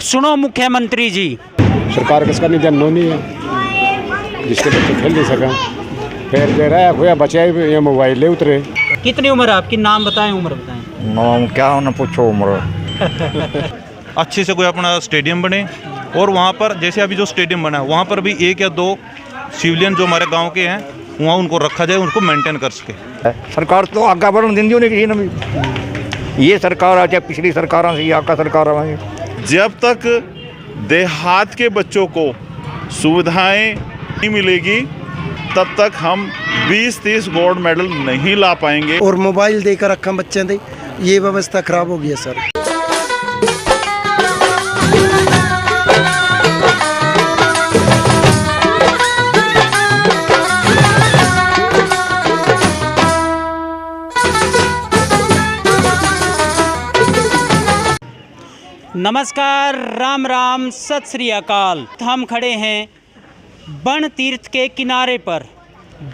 सुनो मुख्यमंत्री जी। सरकार किसका नहीं ध्यान नहीं है, जिसके बच्चे खेल नहीं सका फिर दे रहा है खोया बच्चे ये मोबाइल ले उतरे। कितनी उम्र है आपकी? नाम बताएं, उम्र बताएं। नाम क्या होना पूछो उम्र। अच्छे से कोई अपना स्टेडियम बने और वहाँ पर जैसे अभी जो स्टेडियम बना है वहाँ पर भी 1 या 2 सिविलियन जो हमारे गांव के हैं वहाँ उनको रखा जाए, उनको मेंटेन कर सके। सरकार तो आगे बढ़ने देंगी नहीं किसी ने भी। ये सरकार आ चाहे पिछली सरकार से आका सरकार आएंगे, जब तक देहात के बच्चों को सुविधाएं नहीं मिलेगी तब तक हम 20-30 गोल्ड मेडल नहीं ला पाएंगे। और मोबाइल देकर रखा बच्चे दे, ये व्यवस्था खराब हो गई है सर। नमस्कार, राम राम, सत श्री अकाल। हम खड़े हैं बन तीर्थ के किनारे पर।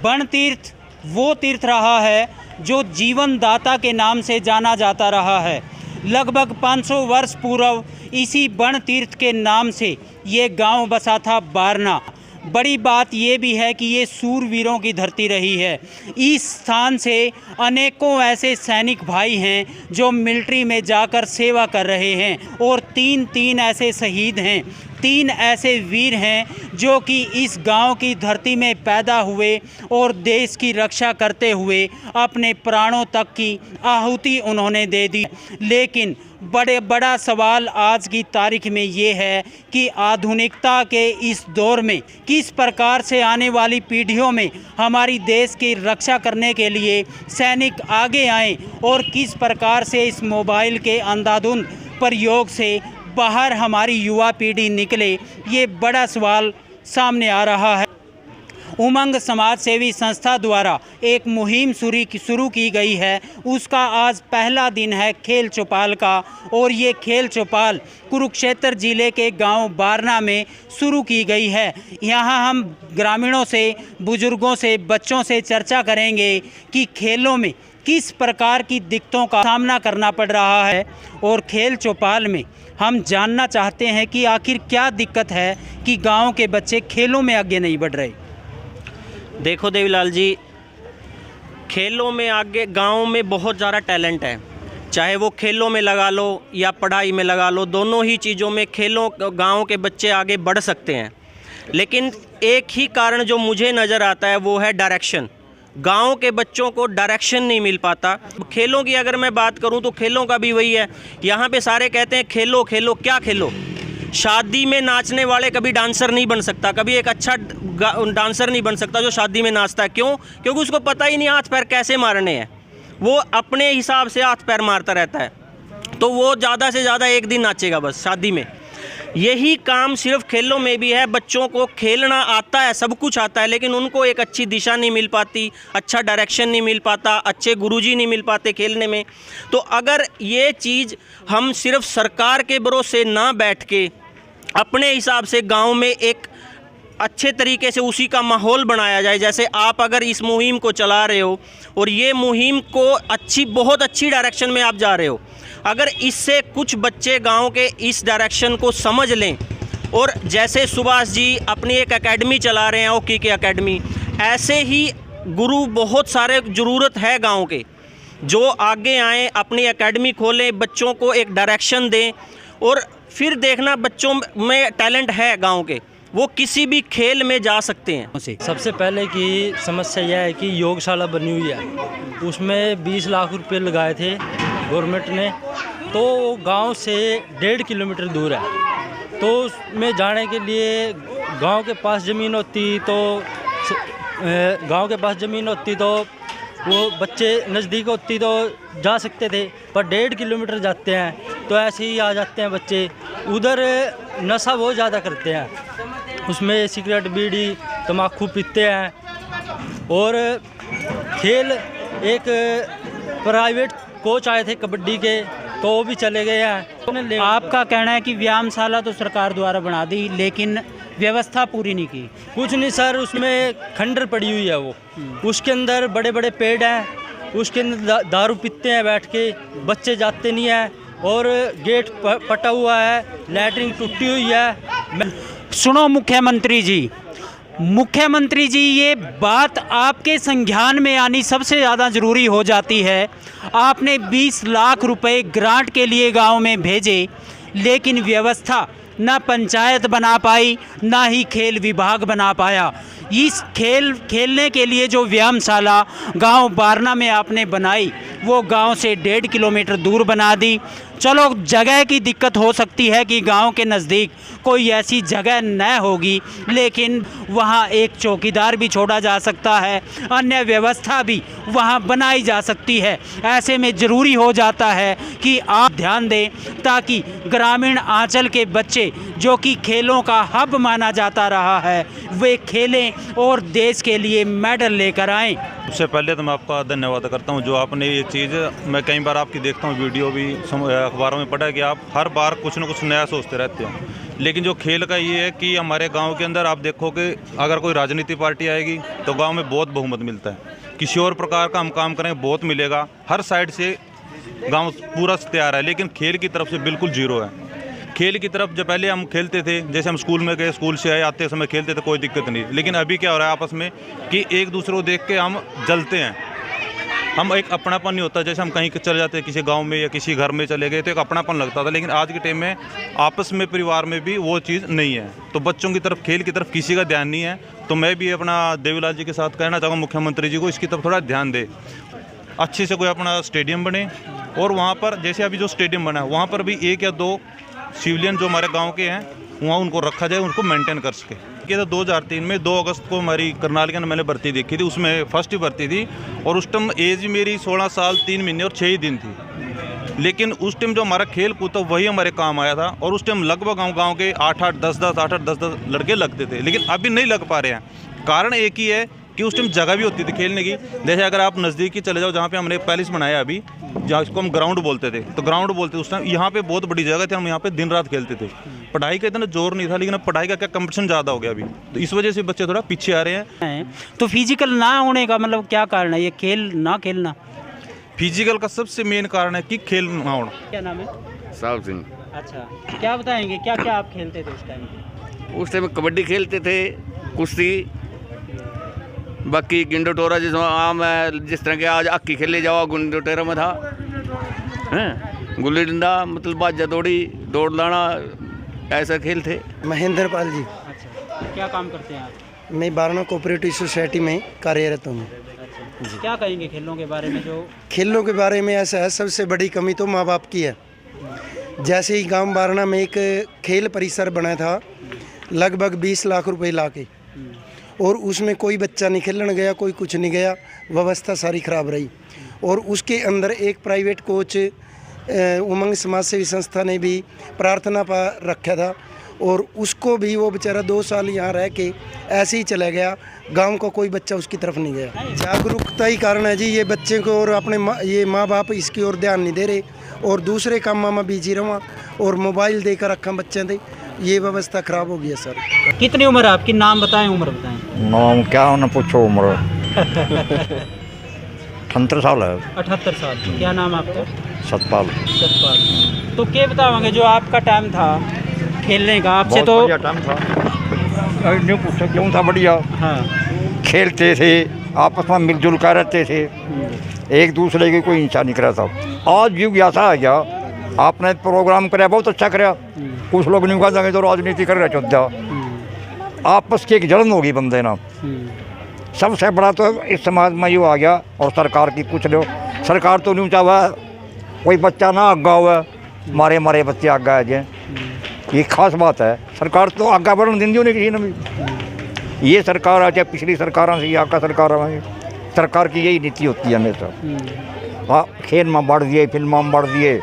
बन तीर्थ वो तीर्थ रहा है जो जीवन दाता के नाम से जाना जाता रहा है। लगभग 500 वर्ष पूर्व इसी बन तीर्थ के नाम से ये गांव बसा था बारना। बड़ी बात ये भी है कि ये सूरवीरों की धरती रही है। इस स्थान से अनेकों ऐसे सैनिक भाई हैं जो मिलिट्री में जाकर सेवा कर रहे हैं और तीन ऐसे शहीद हैं, 3 ऐसे वीर हैं जो कि इस गांव की धरती में पैदा हुए और देश की रक्षा करते हुए अपने प्राणों तक की आहुति उन्होंने दे दी। लेकिन बड़ा सवाल आज की तारीख में ये है कि आधुनिकता के इस दौर में किस प्रकार से आने वाली पीढ़ियों में हमारी देश की रक्षा करने के लिए सैनिक आगे आएं और किस प्रकार से इस मोबाइल के अंधाधुंध प्रयोग से बाहर हमारी युवा पीढ़ी निकले, ये बड़ा सवाल सामने आ रहा है। उमंग समाज सेवी संस्था द्वारा एक मुहिम शुरू की गई है। उसका आज पहला दिन है खेल चौपाल का और ये खेल चौपाल कुरुक्षेत्र जिले के गांव बारना में शुरू की गई है। यहां हम ग्रामीणों से, बुजुर्गों से, बच्चों से चर्चा करेंगे कि खेलों में किस प्रकार की दिक्कतों का सामना करना पड़ रहा है और खेल चौपाल में हम जानना चाहते हैं कि आखिर क्या दिक्कत है कि गाँव के बच्चे खेलों में आगे नहीं बढ़ रहे। देखो देवीलाल जी, खेलों में आगे गांव में बहुत ज़्यादा टैलेंट है। चाहे वो खेलों में लगा लो या पढ़ाई में लगा लो, दोनों ही चीज़ों में खेलों गांव के बच्चे आगे बढ़ सकते हैं। लेकिन एक ही कारण जो मुझे नज़र आता है वो है डायरेक्शन। गांव के बच्चों को डायरेक्शन नहीं मिल पाता। खेलों की अगर मैं बात करूं तो खेलों का भी वही है। यहाँ पे सारे कहते हैं खेलो खेलो, क्या खेलो? शादी में नाचने वाले कभी डांसर नहीं बन सकता, कभी एक अच्छा डांसर नहीं बन सकता जो शादी में नाचता है। क्यों? क्योंकि उसको पता ही नहीं हाथ पैर कैसे मारने हैं। वो अपने हिसाब से हाथ पैर मारता रहता है, तो वो ज़्यादा से ज़्यादा एक दिन नाचेगा बस शादी में। यही काम सिर्फ खेलों में भी है। बच्चों को खेलना आता है, सब कुछ आता है, लेकिन उनको एक अच्छी दिशा नहीं मिल पाती, अच्छा डायरेक्शन नहीं मिल पाता, अच्छे गुरुजी नहीं मिल पाते खेलने में। तो अगर ये चीज़ हम सिर्फ सरकार के भरोसे ना बैठ के अपने हिसाब से गांव में एक अच्छे तरीके से उसी का माहौल बनाया जाए, जैसे आप अगर इस मुहिम को चला रहे हो और ये मुहिम को बहुत अच्छी डायरेक्शन में आप जा रहे हो, अगर इससे कुछ बच्चे गांव के इस डायरेक्शन को समझ लें और जैसे सुभाष जी अपनी एक एकेडमी चला रहे हैं, हॉकी की एकेडमी, ऐसे ही गुरु बहुत सारे ज़रूरत है गांव के जो आगे आएँ, अपनी एकेडमी खोलें, बच्चों को एक डायरेक्शन दें और फिर देखना बच्चों में टैलेंट है गांव के, वो किसी भी खेल में जा सकते हैं। सबसे पहले की समस्या यह है कि योगशाला बनी हुई है, उसमें 20 लाख रुपए लगाए थे गवर्नमेंट ने, तो गांव से 1.5 किलोमीटर दूर है। तो उसमें जाने के लिए गांव के पास ज़मीन होती तो वो बच्चे नज़दीक होती तो जा सकते थे, पर 1.5 किलोमीटर जाते हैं तो ऐसे ही आ जाते हैं बच्चे। उधर नशा बहुत ज़्यादा करते हैं, उसमें सिगरेट, बीड़ी, तम्बाकू पीते हैं। और खेल एक प्राइवेट कोच आए थे कबड्डी के, तो वो भी चले गए हैं। आपका कहना है कि व्यायामशाला तो सरकार द्वारा बना दी, लेकिन व्यवस्था पूरी नहीं की। कुछ नहीं सर, उसमें खंडर पड़ी हुई है वो, उसके अंदर बड़े बड़े पेड़ हैं, उसके अंदर दारू पीते हैं बैठ के, बच्चे जाते नहीं हैं। और गेट पटा हुआ है, लैटरिन टूटी हुई है। सुनो मुख्यमंत्री जी, ये बात आपके संज्ञान में आनी सबसे ज़्यादा ज़रूरी हो जाती है। आपने 20 लाख रुपए ग्रांट के लिए गांव में भेजे, लेकिन व्यवस्था ना पंचायत बना पाई, ना ही खेल विभाग बना पाया। इस खेलने के लिए जो व्यायामशाला गांव बारना में आपने बनाई, वो गांव से 1.5 किलोमीटर दूर बना दी। चलो, जगह की दिक्कत हो सकती है कि गांव के नज़दीक कोई ऐसी जगह न होगी, लेकिन वहां एक चौकीदार भी छोड़ा जा सकता है, अन्य व्यवस्था भी वहां बनाई जा सकती है। ऐसे में ज़रूरी हो जाता है कि आप ध्यान दें, ताकि ग्रामीण आंचल के बच्चे जो कि खेलों का हब माना जाता रहा है, वे खेलें और देश के लिए मेडल लेकर आएँ। सबसे पहले तो मैं आपका धन्यवाद करता हूं, जो आपने ये चीज़, मैं कई बार आपकी देखता हूं वीडियो भी, अखबारों में पढ़ा है कि आप हर बार कुछ न कुछ नया सोचते रहते हो। लेकिन जो खेल का ये है कि हमारे गांव के अंदर आप देखो कि अगर कोई राजनीति पार्टी आएगी तो गांव में बहुत बहुमत मिलता है। किसी और प्रकार का हम काम करेंगे बहुत मिलेगा, हर साइड से गाँव पूरा तैयार है, लेकिन खेल की तरफ से बिल्कुल जीरो है। खेल की तरफ जब पहले हम खेलते थे, जैसे हम स्कूल में गए, स्कूल से आए, आते समय खेलते थे, कोई दिक्कत नहीं। लेकिन अभी क्या हो रहा है आपस में कि एक दूसरे को देख के हम जलते हैं, हम एक अपनापन नहीं होता। जैसे हम कहीं चले जाते हैं, किसी गांव में या किसी घर में चले गए तो एक अपनापन लगता था, लेकिन आज के टाइम में आपस में परिवार में भी वो चीज़ नहीं है। तो बच्चों की तरफ, खेल की तरफ किसी का ध्यान नहीं है। तो मैं भी अपना देवीलाल जी के साथ कहना चाहूँगा, मुख्यमंत्री जी को इसकी तरफ थोड़ा ध्यान दे, अच्छे से कोई अपना स्टेडियम बने। और वहाँ पर जैसे अभी जो स्टेडियम बना है, वहाँ पर भी 1 या 2 सिविलियन जो हमारे गांव के हैं, वहाँ उनको रखा जाए, उनको मेंटेन कर सके। ये तो 2003 में 2 अगस्त को हमारी करनाल के अंदर मैंने भर्ती देखी थी, उसमें फर्स्ट ही भर्ती थी, और उस टाइम एज मेरी 16 साल 3 महीने और 6 ही दिन थी। लेकिन उस टाइम जो हमारा खेल कूद था वही हमारे काम आया था, और उस टाइम लगभग गाँव के 8-8, 10-10 लड़के लगते थे, लेकिन अभी नहीं लग पा रहे हैं। कारण एक ही है कि उस टाइम जगह भी होती थी खेलने की। जैसे अगर आप नज़दीकी चले जाओ, जहाँ पे हमने पैलेस बनाया अभी, जहाँ इसको हम ग्राउंड बोलते थे, तो ग्राउंड बोलते थे उस टाइम, यहाँ पे बहुत बड़ी जगह थी, हम यहाँ पे दिन रात खेलते थे। पढ़ाई का इतना जोर नहीं था, लेकिन अब पढ़ाई का क्या कंपटीशन ज़्यादा हो गया अभी, तो इस वजह से बच्चे थोड़ा पीछे आ रहे हैं। तो फिजिकल ना होने का मतलब क्या कारण है, ये खेल ना खेलना? फिजिकल का सबसे मेन कारण है कि खेल ना होना। क्या नाम है? साहब सिंह। अच्छा, क्या बताएंगे, क्या क्या आप खेलते थे उस टाइम? उस टाइम कबड्डी खेलते थे, कुश्ती, बाकी गिंडो टोरा, जिसमें आम है, जिस तरह के आज हॉकी खेले जाओ, गिंडो टोरा में था, हैं गुल्ली डंडा, मतलब बाजा दौड़ी, दौड़ लाना, ऐसा खेल थे। महेंद्र पाल जी। अच्छा, क्या काम करते हैं आप? मैं बारना कोऑपरेटिव सोसाइटी में कार्यरत हूँ। अच्छा, क्या कहेंगे खेलों के बारे में? जो खेलों के बारे में ऐसा है, सबसे बड़ी कमी तो माँ बाप की है। जैसे ही गांव बारना में एक खेल परिसर बना था, लगभग 20 लाख रुपए ला के, और उसमें कोई बच्चा नहीं खेलने गया, कोई कुछ नहीं गया, व्यवस्था सारी खराब रही। और उसके अंदर एक प्राइवेट कोच उमंग समाज सेवी संस्था ने भी प्रार्थना पर रखा था, और उसको भी वो बेचारा 2 साल यहाँ रह के ऐसे ही चला गया। गांव का कोई बच्चा उसकी तरफ नहीं गया। जागरूकता ही कारण है जी, ये बच्चे को और अपने ये माँ बाप इसकी ओर ध्यान नहीं दे रहे, और दूसरे कामों में बिजी रहा, और मोबाइल देकर रखा बच्चे थे, ये व्यवस्था खराब हो गई है सर। कितनी उम्र है आपकी? नाम बताएं, उम्र बताएं। नाम क्या ना पूछो, उम्र 78 साल है। 78 साल। क्या नाम आपका? सतपाल। सतपाल। तो क्या बताओगे, जो आपका टाइम था खेलने का, आपसे तो टाइम था, नहीं पूछो क्यों था, बढ़िया। हाँ, खेलते थे, आपस में मिलजुल कर रहते थे, एक दूसरे की कोई हिंसा नहीं करा था। आज युग ऐसा आ गया, आपने प्रोग्राम कराया, बहुत अच्छा कराया, कुछ लोग नहीं कहा तो राजनीति कर रहे चौथा, आपस की एक जलन होगी बंदे ना। सबसे बड़ा तो इस समाज में ये आ गया, और सरकार की पूछ लो, सरकार तो नहीं चाहा कोई बच्चा ना आगा हुआ, मारे बच्चे आगा है जे, ये खास बात है। सरकार तो आगा बढ़न देंदी नहीं किसी ने भी, ये सरकार आ चाहे पिछली सरकारों से आगा सरकार आएंगे, सरकार की यही नीति होती है हमेशा। हाँ, खेल में बढ़ दिए, फिल्मों में बढ़ दिए,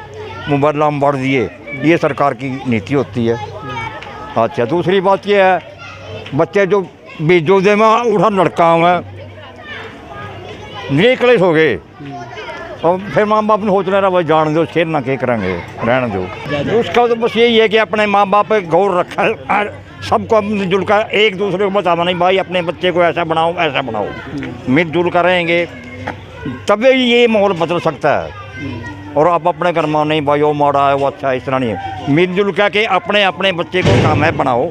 मोबाइल में बढ़ दिए, ये सरकार की नीति होती है। अच्छा, दूसरी बात ये है, बच्चे जो बेजोदे में उठा लड़का हुआ निकले हो गए, और फिर माँ बाप ने सोचना रहा, भाई जान दो, खेलना क्या करेंगे, रहने दो। उसका तो बस यही है कि अपने माँ बाप पे गौर रखा, सबको मिलजुल कर एक दूसरे को बताना, नहीं भाई अपने बच्चे को ऐसा बनाओ, ऐसा बनाओ, मिलजुल कर रहेंगे तभी ये माहौल बदल सकता है। और आप अपने घर में नहीं भाई वो माड़ा है वो अच्छा है, इस तरह नहीं है। मिलजुल के अपने अपने बच्चे को काम है बनाओ,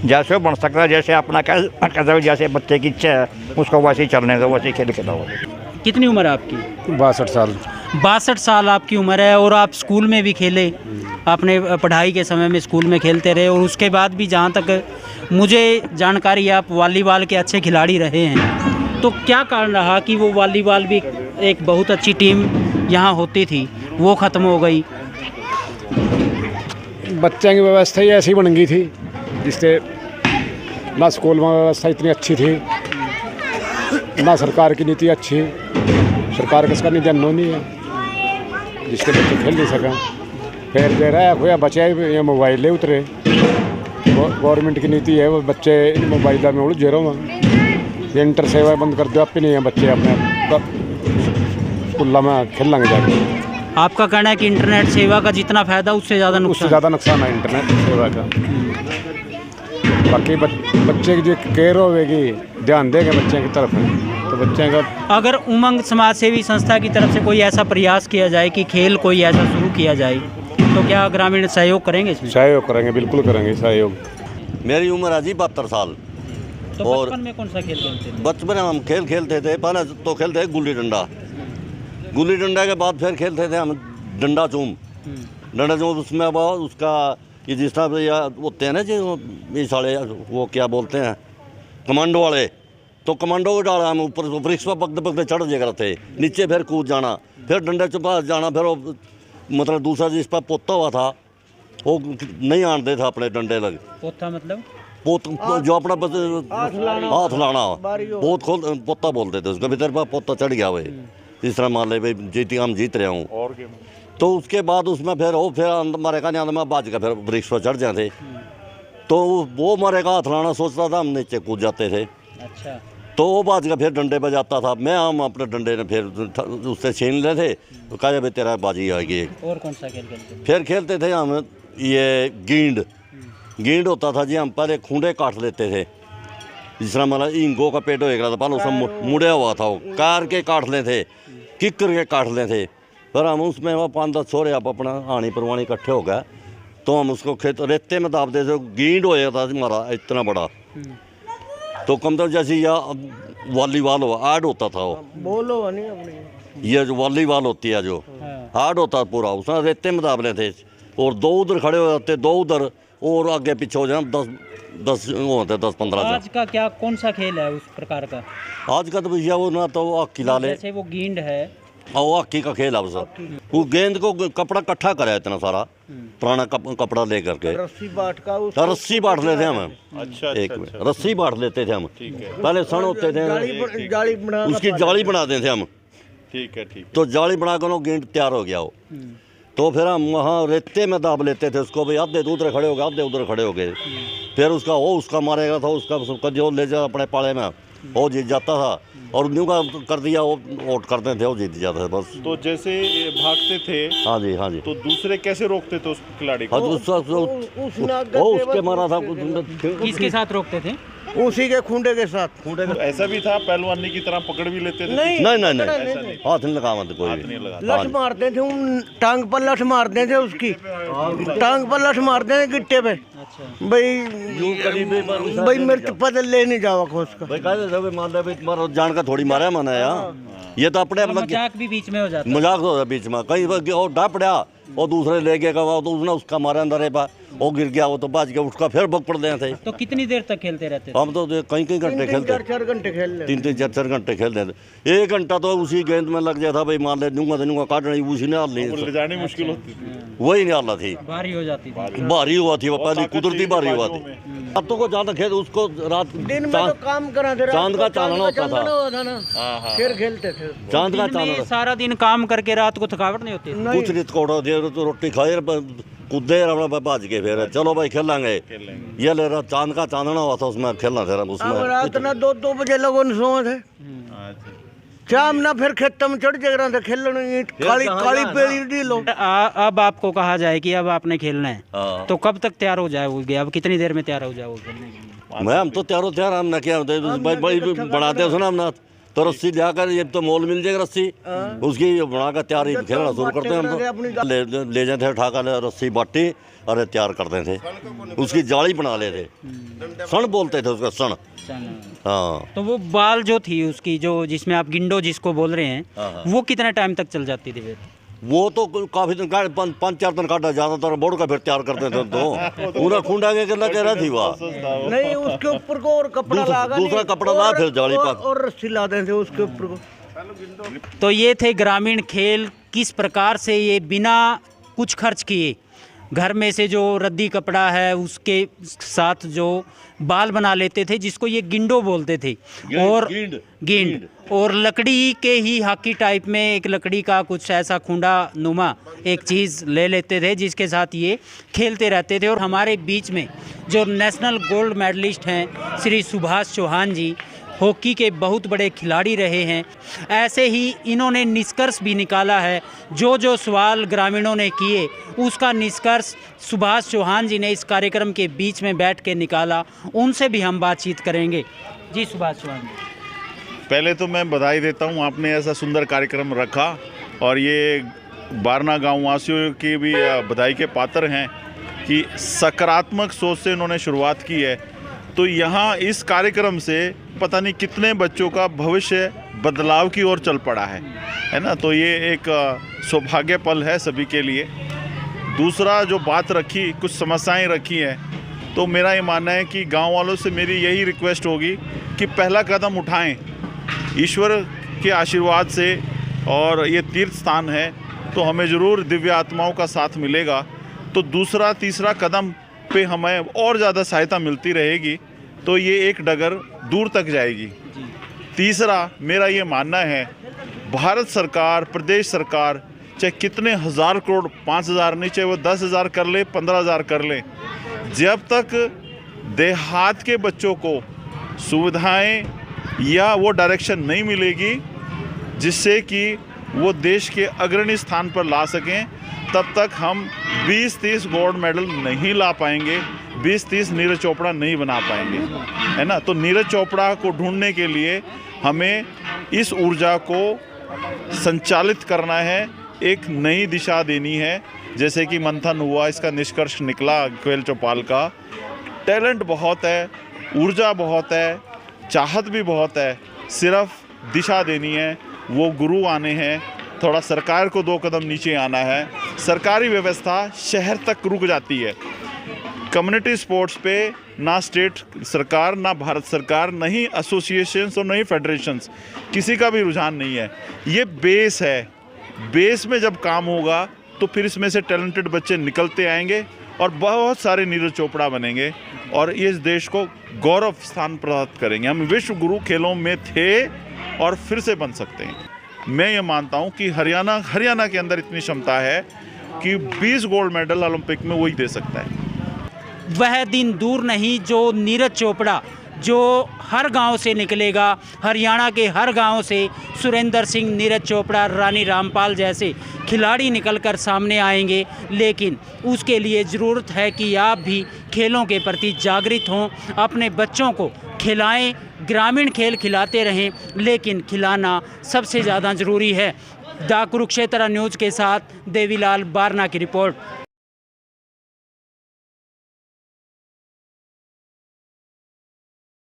जैसे वो बन सकता है, जैसे अपना कहते जैसे बच्चे की इच्छा है उसको वैसे ही चलने दो, वैसे ही खेल खेलो। कितनी उम्र है आपकी? 62 साल। 62 साल आपकी उम्र है और आप स्कूल में भी खेले, आपने पढ़ाई के समय में स्कूल में खेलते रहे और उसके बाद भी जहाँ तक मुझे जानकारी है आप वॉलीबॉल के अच्छे खिलाड़ी रहे हैं। तो क्या कारण रहा कि वो वॉलीबॉल भी एक बहुत अच्छी टीम यहाँ होती थी वो ख़त्म हो गई? बच्चों की व्यवस्था ही ऐसी बन गई थी जिससे ना स्कूल में व्यवस्था इतनी अच्छी थी, ना सरकार की नीति अच्छी। सरकार का इसका नीति नहीं है जिसके बच्चे खेल नहीं सकें। फिर दे रहा है खोया बच्चे ये मोबाइल ले उतरे, गवर्नमेंट की नीति है वो बच्चे मोबाइल में उड़ जेरों में ये इंटर सेवा बंद कर दो, आप ही नहीं है बच्चे अपने स्कूल में खेल लेंगे जाके। आपका कहना है कि इंटरनेट सेवा का जितना फ़ायदा उससे ज़्यादा नुकसान है इंटरनेट सेवा का। बाकी बच्चे की जो केयर होगी, ध्यान देंगे बच्चे की तरफ तो बच्चे का। अगर उमंग समाज सेवी संस्था की तरफ से कोई ऐसा प्रयास किया जाए कि खेल कोई ऐसा शुरू किया जाए तो क्या ग्रामीण सहयोग करेंगे इसमें? सहयोग करेंगे, बिल्कुल करेंगे सहयोग। मेरी उम्र है जी 72 साल। तो और बचपन में कौन सा खेल खेलते थे? बचपन में हम खेल खेलते थे, पहले तो खेलते थे गुल्ली डंडा। गुल्ली डंडा के बाद फिर खेलते थे हम डंडा चूम। डंडा चूम उसमें बहुत उसका ये जिस तरह से होते हैं ना जी ये साले वो क्या बोलते हैं कमांडो वाले, तो कमांडो को डाला हम ऊपर वृक्ष पर पकड़ते पकड़ते चढ़ जाकर थे, नीचे फिर कूद जाना, फिर डंडे के पास जाना, फिर वो मतलब दूसरा जिस पर पोता हुआ था वो नहीं आने था अपने डंडे लग। पोता मतलब पोत जो अपना हाथ लाना पोत खोल पोता बोलते थे उसको, भीतर पर पोता चढ़ गया हुए इस तरह मान ले भाई जीती हम जीत रहे हूँ। तो उसके बाद उसमें फिर वो फिर मरेगा नहीं में बाज का फिर वृक्ष पर चढ़ जाते, तो वो मरेगा हाथ लाना सोचता था, हम नीचे कूद जाते थे। अच्छा। तो वो बाज का फिर डंडे पर जाता था, मैं हम अपने डंडे ने फिर उससे छीन लेते, तो कहा भाई तेरा बाजी आएगी। और कौन सा खेल खेलते? फिर खेलते थे हम ये गेंद। गेंद होता था जी, हम पहले खूंडे काट लेते थे, जिस तरह मतलब ईंगो का पेट होएगा था पहले उसमें मुड़े हुआ था, वो कार के काट लेते, किक करके काट लेते। फिर हम उसमें वो 5-10 छोरे आप अपना आनी परवानी इकट्ठे हो गए, तो हम उसको खेत रेते में दाब देते। गेंद होया था हमारा इतना बड़ा, तो कम तो जैसे यह वॉलीबॉल ऐड होता था वो ये जो वॉलीबॉल होती है जो हार्ड होता है पूरा, उसमें रेते में दाब लेते और 2 उधर खड़े हो जाते, 2 उधर और आगे पीछे हो जाए 10 होते 10-15। आज का क्या कौन सा खेल है उस प्रकार का? आज का तो भैया वो ना तो हॉकी ला ले, जैसे वो गेंद है वो हॉकी का खेल है वो सब। वो गेंद को कपड़ा इकट्ठा करा है इतना सारा पुराना कपड़ा ले करके रस्सी बांट लेते हम। अच्छा, एक रस्सी बांट लेते थे हम, पहले सण होते थे उसकी जाली बनाते थे हम। ठीक है ठीक। तो जाली बना कर गेंद तैयार हो गया वो, तो फिर हम वहाँ रेते में दाब लेते थे उसको, भाई आधे उधर खड़े हो गए आधे उधर खड़े हो गए, फिर उसका वो उसका मारेगा था उसका जो ले जा अपने पाले में वो जीत जाता था, और न्यू का कर दिया वो वोट करते थे वो जीत जाता था बस। तो जैसे भागते थे हाँ जी हाँ जी, तो दूसरे कैसे रोकते थे उस खिलाड़ी को? उसके मारा था। किसके साथ रोकते थे? उसी के खूंडे के साथ। तो ऐसा भी था पहलवानी की तरह पकड़ भी लेते थे? नहीं नहीं हाथ नहीं लगा मत कोई भी। लठ मारते थे, टांग पर लठ मारते थे, उसकी टांग पर लठ मारते थे गिट्टे पे। भाई मेरे तो पता ले नहीं जावा को उसका भाई कहते मान ले भाई जान का थोड़ी मारा माना यार, ये तो अपने मजाक भी बीच में हो जाता, मजाक हो बीच में कहीं और डा पड़ा और दूसरे ले गया तो उसने उसका मारा अंदर पा वो गिर गया, वो तो बच गया, उसका फिर भग पड़ गए थे। तो कितनी देर तक खेलते रहते थे? हम तो कई घंटे खेलते, 3-4 घंटे खेल 3-4 घंटे खेलते थे। 1 घंटा तो उसी गेंद में लग जाता, भाई मान ले दूंगा काटनी उसी ने हाल नहीं, ले जानी मुश्किल होती थी, वही नहीं हाल थी, भारी हो जाती थी, भारी हुआ थी वो पहले कुदरती भारी हुआ थी। अब तो को ज्यादा खेल उसको रात दिन में तो काम करा थे, चांद का चांदना होता था, फिर खेलते थे। चांद का चांदना सारा दिन काम करके रात को थकावट नहीं होती? कुछ नहीं थोड़ा देर तो रोटी खाए कूदे अपना भाज के फिर चलो भाई खेलेंगे, ये ले रहा चांद का चांदना हुआ था उसमें खेलना था उसमें। रात ना 2 बजे लोगों ने सोए थे, शाम ना फिर खेत में चढ़ जाए थे खेलने, काली पेड़ी दी लो। अब आपको कहा जाए कि अब आपने खेलना है तो कब तक तैयार हो जाओगे? अब कितनी देर में तैयार हो जाओगे खेलने के लिए? मैं हम तो तैयार हम ना क्या भाई बनाते हो ना हम ना तो रस्सी लियाकर ये तो मोल मिल जाएगी रस्सी, उसकी बनाकर तैयार खेलना शुरू करते हैं हम। ले जाते थे उठाकर रस्सी बाटी और तैयार करते थे, उसकी जाली बना लेते, सन बोलते थे उसका, सन। हाँ, तो वो बाल जो थी उसकी, जो जिसमें आप गिंडो जिसको बोल रहे हैं, वो कितने टाइम तक चल जाती थी फिर? वो तो काफी दिन का 5-4 दिन काटा, ज्यादातर बोर्ड का फिर तैयार करते थे। तो पूरा खुंडा के किला कह रही थी वहाँ नहीं, उसके ऊपर को और कपड़ा लगा, दूसरा कपड़ा ला, फिर जाली पर और रस्सी ला देते थे उसके ऊपर को। तो ये थे ग्रामीण खेल, किस प्रकार से ये बिना कुछ खर्च किए घर में से जो रद्दी कपड़ा है उसके साथ जो बाल बना लेते थे, जिसको ये गिंडो बोलते थे, और गिंड और लकड़ी के ही हॉकी टाइप में एक लकड़ी का कुछ ऐसा खुंडा नुमा एक चीज़ ले लेते थे, जिसके साथ ये खेलते रहते थे। और हमारे बीच में जो नेशनल गोल्ड मेडलिस्ट हैं श्री सुभाष चौहान जी, हॉकी के बहुत बड़े खिलाड़ी रहे हैं। ऐसे ही इन्होंने निष्कर्ष भी निकाला है, जो सवाल ग्रामीणों ने किए उसका निष्कर्ष सुभाष चौहान जी ने इस कार्यक्रम के बीच में बैठ के निकाला। उनसे भी हम बातचीत करेंगे। जी सुभाष चौहान जी, पहले तो मैं बधाई देता हूँ, आपने ऐसा सुंदर कार्यक्रम रखा और ये बारना गाँव वासियों की भी बधाई के पात्र हैं कि सकारात्मक सोच से इन्होंने शुरुआत की है। तो यहाँ इस कार्यक्रम से पता नहीं कितने बच्चों का भविष्य बदलाव की ओर चल पड़ा है ना। तो ये एक सौभाग्य पल है सभी के लिए। दूसरा जो बात रखी, कुछ समस्याएं रखी हैं, तो मेरा ये मानना है कि गांव वालों से मेरी यही रिक्वेस्ट होगी कि पहला कदम उठाएं ईश्वर के आशीर्वाद से, और ये तीर्थ स्थान है तो हमें ज़रूर दिव्य आत्माओं का साथ मिलेगा। तो दूसरा तीसरा कदम पे हमें और ज़्यादा सहायता मिलती रहेगी तो ये एक डगर दूर तक जाएगी। तीसरा मेरा ये मानना है, भारत सरकार, प्रदेश सरकार चाहे कितने हज़ार करोड़, 5,000 नहीं, चाहे वो 10,000 कर ले, 15,000 कर ले, जब तक देहात के बच्चों को सुविधाएं या वो डायरेक्शन नहीं मिलेगी जिससे कि वो देश के अग्रणी स्थान पर ला सकें, तब तक हम 20-30 गोल्ड मेडल नहीं ला पाएंगे, 20-30 नीरज चोपड़ा नहीं बना पाएंगे, है ना। तो नीरज चोपड़ा को ढूंढने के लिए हमें इस ऊर्जा को संचालित करना है, एक नई दिशा देनी है। जैसे कि मंथन हुआ, इसका निष्कर्ष निकला खेल चौपाल का, टैलेंट बहुत है, ऊर्जा बहुत है, चाहत भी बहुत है, सिर्फ दिशा देनी है, वो गुरु आने हैं, थोड़ा सरकार को 2 कदम नीचे आना है। सरकारी व्यवस्था शहर तक रुक जाती है, कम्युनिटी स्पोर्ट्स पे ना स्टेट सरकार, ना भारत सरकार, ना ही एसोसिएशंस और ना ही फेडरेशंस, किसी का भी रुझान नहीं है। ये बेस है, बेस में जब काम होगा तो फिर इसमें से टैलेंटेड बच्चे निकलते आएंगे और बहुत सारे नीरज चोपड़ा बनेंगे और इस देश को गौरव स्थान प्राप्त करेंगे। हम विश्व गुरु खेलों में थे और फिर से बन सकते हैं। मैं ये मानता हूँ कि हरियाणा के अंदर इतनी क्षमता है कि 20 गोल्ड मेडल ओलंपिक में वही दे सकता है। वह दिन दूर नहीं जो नीरज चोपड़ा जो हर गांव से निकलेगा, हरियाणा के हर गांव से सुरेंद्र सिंह, नीरज चोपड़ा, रानी रामपाल जैसे खिलाड़ी निकलकर सामने आएंगे। लेकिन उसके लिए ज़रूरत है कि आप भी खेलों के प्रति जागृत हों, अपने बच्चों को खिलाएं, ग्रामीण खेल खिलाते रहें, लेकिन खिलाना सबसे ज़्यादा ज़रूरी है। द कुरुक्षेत्र न्यूज़ के साथ देवीलाल बारना की रिपोर्ट।